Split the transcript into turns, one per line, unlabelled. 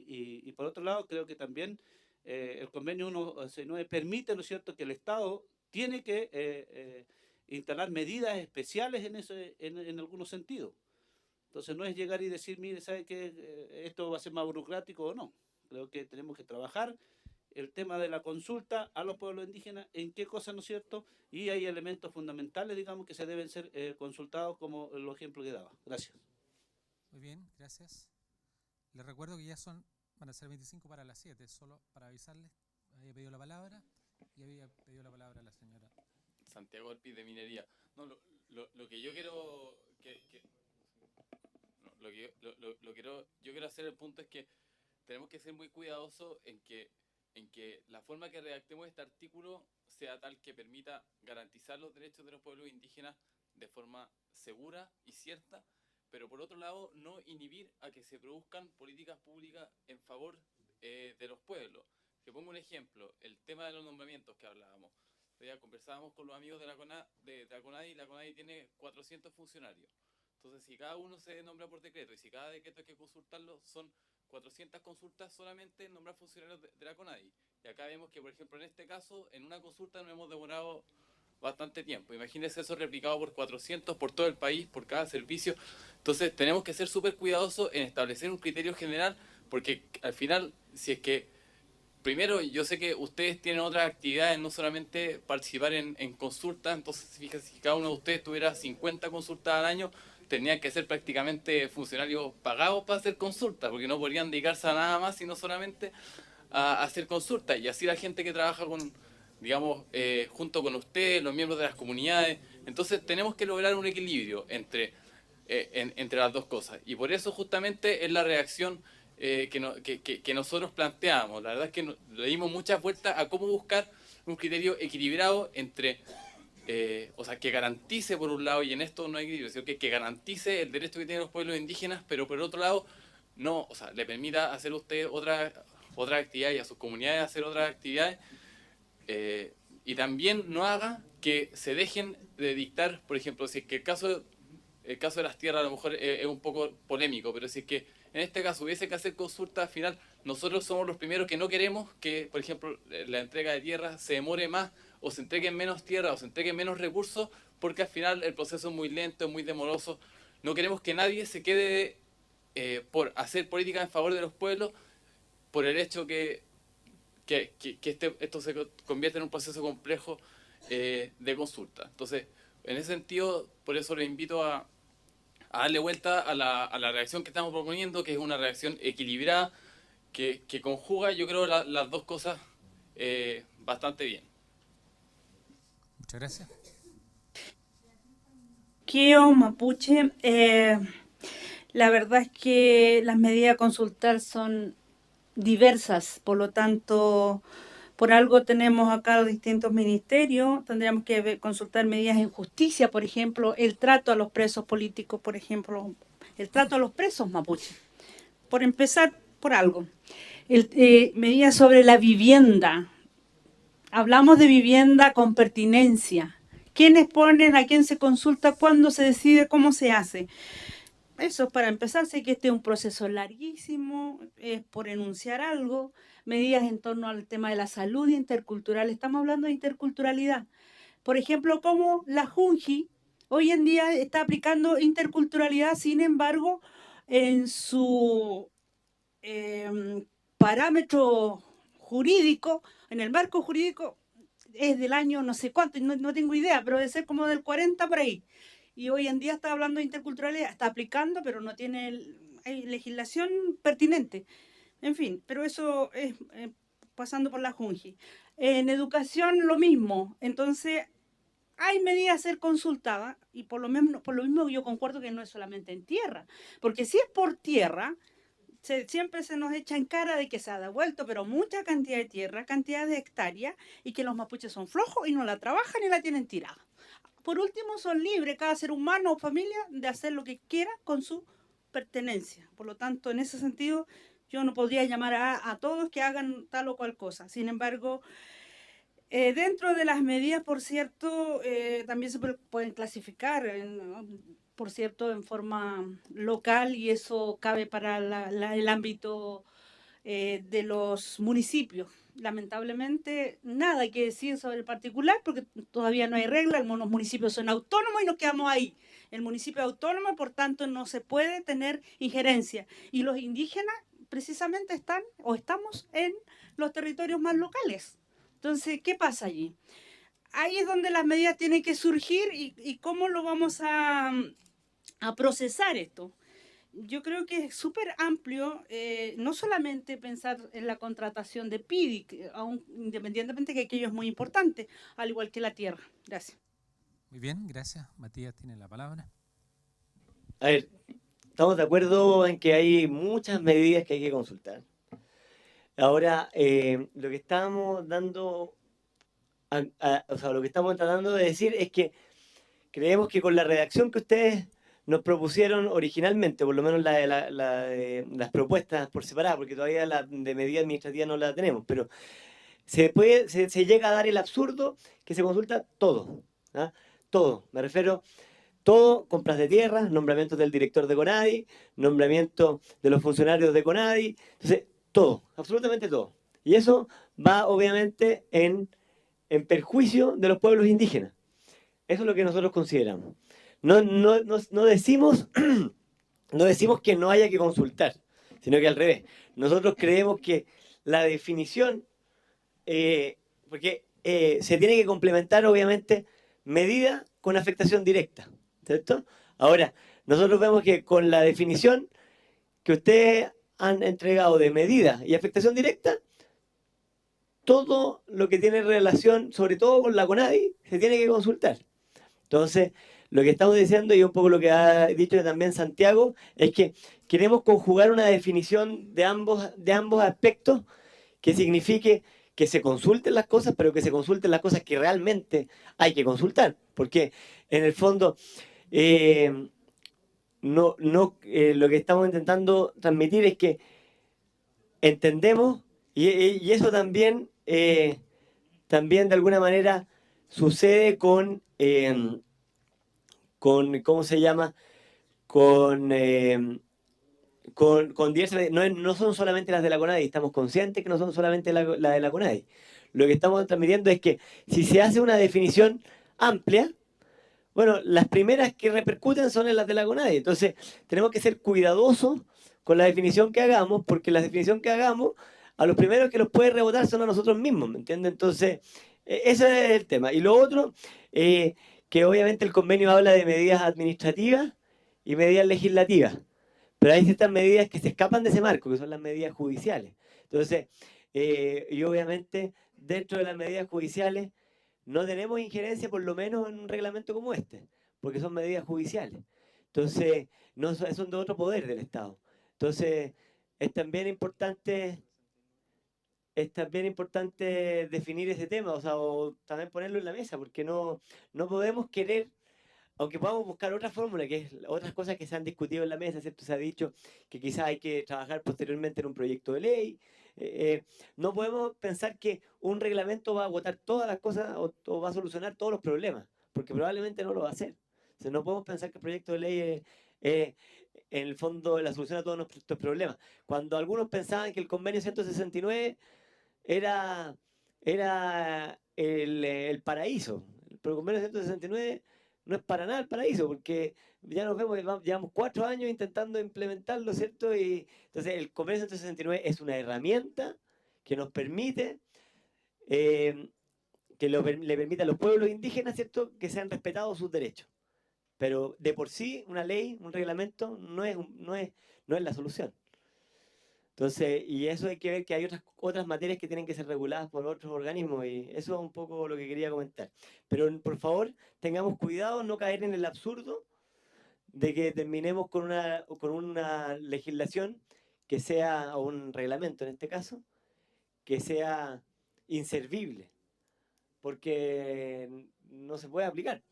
y por otro lado, creo que también el convenio 169 permite, ¿no es cierto?, que el Estado tiene que instalar medidas especiales en algunos sentidos. Entonces no es llegar y decir, mire, ¿sabe qué? Esto va a ser más burocrático o no. Creo que tenemos que trabajar el tema de la consulta a los pueblos indígenas, en qué cosas, ¿no es cierto? Y hay elementos fundamentales, digamos, que se deben ser consultados, como los ejemplos que daba. Gracias.
Muy bien, gracias. Les recuerdo que van a ser 25 para las 7, solo para avisarles, había pedido la palabra y había pedido la palabra la señora
Santiago Orpiz de Minería. No, lo que yo quiero no, yo quiero hacer el punto es que tenemos que ser muy cuidadosos en que la forma que redactemos este artículo sea tal que permita garantizar los derechos de los pueblos indígenas de forma segura y cierta, pero por otro lado no inhibir a que se produzcan políticas públicas en favor de los pueblos. Te pongo un ejemplo, el tema de los nombramientos que hablábamos. Ya conversábamos con los amigos de la CONADI y la CONADI tiene 400 funcionarios. Entonces, si cada uno se nombra por decreto y si cada decreto hay que consultarlo, son 400 consultas solamente en nombrar funcionarios de la CONADI. Y acá vemos que, por ejemplo, en este caso, en una consulta nos hemos demorado bastante tiempo. Imagínense eso replicado por 400, por todo el país, por cada servicio. Entonces, tenemos que ser súper cuidadosos en establecer un criterio general, porque al final, si es que primero, yo sé que ustedes tienen otras actividades, no solamente participar en consultas, entonces fíjense, si cada uno de ustedes tuviera 50 consultas al año, tendrían que ser prácticamente funcionarios pagados para hacer consultas, porque no podrían dedicarse a nada más, sino solamente a hacer consultas. Y así la gente que trabaja con, digamos, junto con ustedes, los miembros de las comunidades, entonces tenemos que lograr un equilibrio entre las dos cosas. Y por eso justamente es la reacción que nosotros planteamos. La verdad es que le dimos muchas vueltas a cómo buscar un criterio equilibrado entre, o sea, que garantice por un lado, y en esto no hay equilibrio, sino que garantice el derecho que tienen los pueblos indígenas, pero por otro lado, no, o sea, le permita hacer usted otra actividad y a sus comunidades hacer otras actividades, y también no haga que se dejen de dictar, por ejemplo, si es que el caso de las tierras a lo mejor es un poco polémico, pero si es que en este caso hubiese que hacer consulta, al final nosotros somos los primeros que no queremos que, por ejemplo, la entrega de tierras se demore más, o se entreguen menos tierras, o se entreguen menos recursos, porque al final el proceso es muy lento, es muy demoroso. No queremos que nadie se quede por hacer política en favor de los pueblos, por el hecho que esto se convierte en un proceso complejo de consulta. Entonces, en ese sentido, por eso les invito a darle vuelta a la reacción que estamos proponiendo, que es una reacción equilibrada, que conjuga, yo creo, las dos cosas bastante bien.
Muchas gracias.
Kio Mapuche, la verdad es que las medidas a consultar son diversas, por lo tanto, por algo tenemos acá los distintos ministerios, tendríamos que consultar medidas en justicia, por ejemplo, el trato a los presos políticos, por ejemplo, el trato a los presos mapuche, por empezar por algo. Medidas sobre la vivienda, hablamos de vivienda con pertinencia. ¿Quiénes ponen, a quién se consulta, cuándo se decide, cómo se hace? Eso para empezar, sé que este es un proceso larguísimo, es por enunciar algo, medidas en torno al tema de la salud intercultural. Estamos hablando de interculturalidad. Por ejemplo, como la Junji hoy en día está aplicando interculturalidad, sin embargo, en su parámetro jurídico, en el marco jurídico, es del año no sé cuánto, no tengo idea, pero debe ser como del 40 por ahí. Y hoy en día está hablando de interculturalidad, está aplicando, pero no tiene hay legislación pertinente. En fin, pero eso es pasando por la Junji. En educación lo mismo, entonces hay medidas a ser consultadas y por lo mismo yo concuerdo que no es solamente en tierra, porque si es por tierra, siempre se nos echa en cara de que se ha devuelto, pero mucha cantidad de tierra, cantidad de hectáreas, y que los mapuches son flojos y no la trabajan y la tienen tirada. Por último, son libres cada ser humano o familia de hacer lo que quiera con su pertenencia. Por lo tanto, en ese sentido, yo no podría llamar a todos que hagan tal o cual cosa. Sin embargo, dentro de las medidas, por cierto, también se pueden clasificar, por cierto, en forma local, y eso cabe para el ámbito de los municipios. Lamentablemente, nada que decir sobre el particular porque todavía no hay reglas, los municipios son autónomos y nos quedamos ahí. El municipio es autónomo, por tanto, no se puede tener injerencia. Y los indígenas precisamente están o estamos en los territorios más locales. Entonces, ¿qué pasa allí? Ahí es donde las medidas tienen que surgir y cómo lo vamos a procesar esto. Yo creo que es súper amplio, no solamente pensar en la contratación de PIDI, aún independientemente que aquello es muy importante, al igual que la tierra. Gracias.
Muy bien, gracias. Matías tiene la palabra.
A ver, estamos de acuerdo en que hay muchas medidas que hay que consultar. Ahora, lo que estamos dando, o sea, lo que estamos tratando de decir es que creemos que con la redacción que ustedes nos propusieron originalmente, por lo menos las propuestas por separado, porque todavía la de medida administrativa no la tenemos, pero se llega a dar el absurdo que se consulta todo, ¿ah? Todo, me refiero, todo, compras de tierra, nombramientos del director de CONADI, nombramiento de los funcionarios de CONADI, entonces todo, absolutamente todo. Y eso va obviamente en perjuicio de los pueblos indígenas. Eso es lo que nosotros consideramos. No decimos, no decimos que no haya que consultar, sino que al revés. Nosotros creemos que la definición, porque se tiene que complementar obviamente medida con afectación directa, ¿cierto? Ahora, nosotros vemos que con la definición que ustedes han entregado de medida y afectación directa, todo lo que tiene relación, sobre todo con la CONADI, se tiene que consultar. Entonces, lo que estamos diciendo, y un poco lo que ha dicho también Santiago, es que queremos conjugar una definición de ambos aspectos que signifique que se consulten las cosas, pero que se consulten las cosas que realmente hay que consultar. Porque, en el fondo, lo que estamos intentando transmitir es que entendemos, y eso también, también de alguna manera sucede con ¿cómo se llama? Con diversas, no son solamente las de la CONADI, estamos conscientes que no son solamente la de la CONADI. Lo que estamos transmitiendo es que si se hace una definición amplia, bueno, las primeras que repercuten son en las de la CONADI. Entonces, tenemos que ser cuidadosos con la definición que hagamos, porque la definición que hagamos, a los primeros que los puede rebotar son a nosotros mismos, ¿me entiendes? Entonces, ese es el tema. Y lo otro, que obviamente el convenio habla de medidas administrativas y medidas legislativas, pero hay ciertas medidas que se escapan de ese marco, que son las medidas judiciales. Entonces, y obviamente dentro de las medidas judiciales no tenemos injerencia, por lo menos en un reglamento como este, porque son medidas judiciales. Entonces, no son de otro poder del Estado. Entonces, es también importante definir ese tema, o sea, o también ponerlo en la mesa, porque no podemos querer, aunque podamos buscar otra fórmula, que es otras cosas que se han discutido en la mesa, ¿cierto? Se ha dicho que quizás hay que trabajar posteriormente en un proyecto de ley. No podemos pensar que un reglamento va a agotar todas las cosas o va a solucionar todos los problemas, porque probablemente no lo va a hacer. O sea, no podemos pensar que el proyecto de ley es en el fondo la solución a todos nuestros problemas. Cuando algunos pensaban que el convenio 169 era el paraíso, pero el convenio 169 no es para nada el paraíso, porque ya nos vemos, llevamos 4 años intentando implementarlo, ¿cierto? Y entonces el convenio 169 es una herramienta que nos permite, le permite a los pueblos indígenas, ¿cierto?, que sean respetados sus derechos. Pero de por sí, una ley, un reglamento, no es la solución. Entonces, y eso hay que ver que hay otras materias que tienen que ser reguladas por otros organismos, y eso es un poco lo que quería comentar. Pero por favor, tengamos cuidado, no caer en el absurdo de que terminemos con una legislación que sea, o un reglamento en este caso, que sea inservible, porque no se puede aplicar.